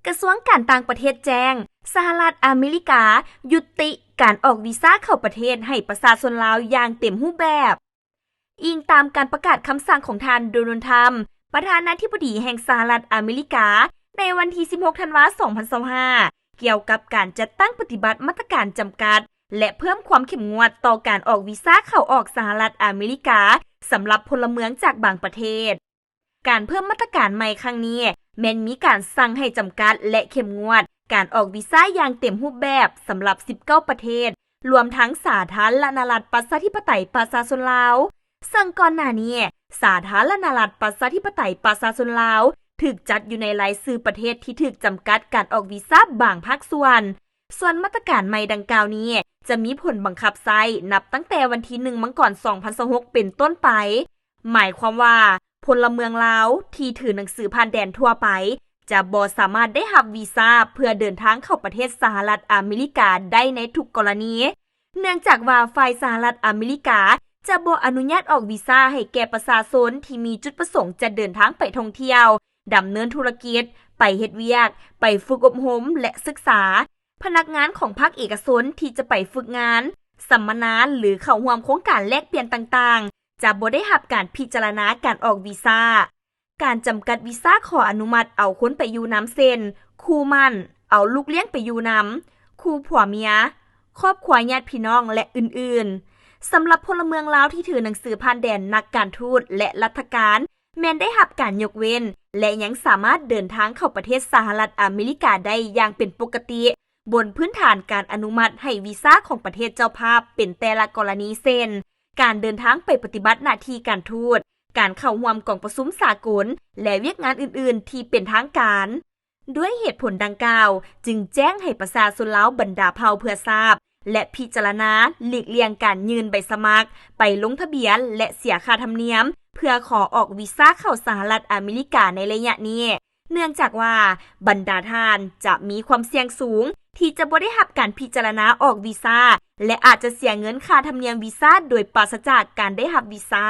กระทรวงการต่างประเทศแจ้งสหรัฐอเมริกายุติการออกวีซ่าเข้าประเทศให้ประชาชนลาวอย่างเต็มรูปแบบอิงตามการประกาศคำสั่งของท่านโดนัลด์ทรัมป์ประธานาธิบดีแห่งสหรัฐอเมริกาในวันที่16ธันวาคม2025เกี่ยวกับการจัดตั้งปฏิบัติมาตรการจำกัดและเพิ่มความเข้มงวดต่อการออกวีซ่าเข้าออกสหรัฐอเมริกาสำหรับพลเมืองจากบางประเทศการเพิ่มมาตรการใหม่ครั้งนี้แม้นมีการสั่งให้จำกัดและเข้มงวดการออกวีซ่าอย่างเต็มรูปแบบสำหรับ19ประเทศรวมทั้งสาธารณรัฐประชาธิปไตยประชาชนลาวซึ่งก่อนหน้านี้สาธารณรัฐประชาธิปไตยประชาชนลาวถูกจัดอยู่ในรายชื่อประเทศที่ถูกจำกัดการออกวีซ่าบางภาคส่วนมาตรการใหม่ดังกล่าวนี้จะมีผลบังคับใช้นับตั้งแต่วันที่1มกราคม2026เป็นต้นไปหมายความว่าพลเมืองลาวที่ถือหนังสือผ่านแดนทั่วไปจะบ่สามารถได้รับวีซ่าเพื่อเดินทางเข้าประเทศสหรัฐอเมริกาได้ในทุกกรณีเนื่องจากว่าฝ่ายสหรัฐอเมริกาจะบ่อนุญาตออกวีซ่าให้แก่ประชาชนที่มีจุดประสงค์จะเดินทางไปท่องเที่ยวดำเนินธุรกิจไปเฮ็ดเวียกไปฝึกอบรมและศึกษาพนักงานของภาคเอกชนที่จะไปฝึกงานสัมมนาหรือเข้าร่วมโครงการแลกเปลี่ยนต่างๆจะบ่ได้รับการพิจารณาการออกวีซ่าการจำกัดวีซ่าขออนุมัติเอาคนไปอยู่น้ำเส้นคู่มั่นเอาลูกเลี้ยงไปอยู่น้ำคู่ผัวเมียครอบครัวญาติพี่น้องและอื่นๆสำหรับพลเมืองลาวที่ถือหนังสือผ่านแดนนักการทูตและรัฐการแม้นได้รับการยกเว้นและยังสามารถเดินทางเข้าประเทศสหรัฐอเมริกาได้อย่างเป็นปกติบนพื้นฐานการอนุมัติให้วีซ่าของประเทศเจ้าภาพเป็นแต่ละกรณีเช่นการเดินทางไปปฏิบัติหน้าที่การทูตการเข้าร่วมกองประชุมสากลและเวียกงานอื่นๆที่เป็นทางการด้วยเหตุผลดังกล่าวจึงแจ้งให้ประชาชนลาวบรรดาเผ่าเพื่อทราบและพิจารณาหลีกเลี่ยงการยื่นใบสมัครไปลงทะเบียนและเสียค่าธรรมเนียมเพื่อขอออกวีซ่าเข้าสหรัฐอเมริกาในระยะนี้เนื่องจากว่าบรรดาท่านจะมีความเสี่ยงสูงที่จะบ่ได้รับการพิจารณาออกวีซ่าและอาจจะเสียเงินค่าธรรมเนียมวีซ่าโดยปราศจากการได้รับวีซ่า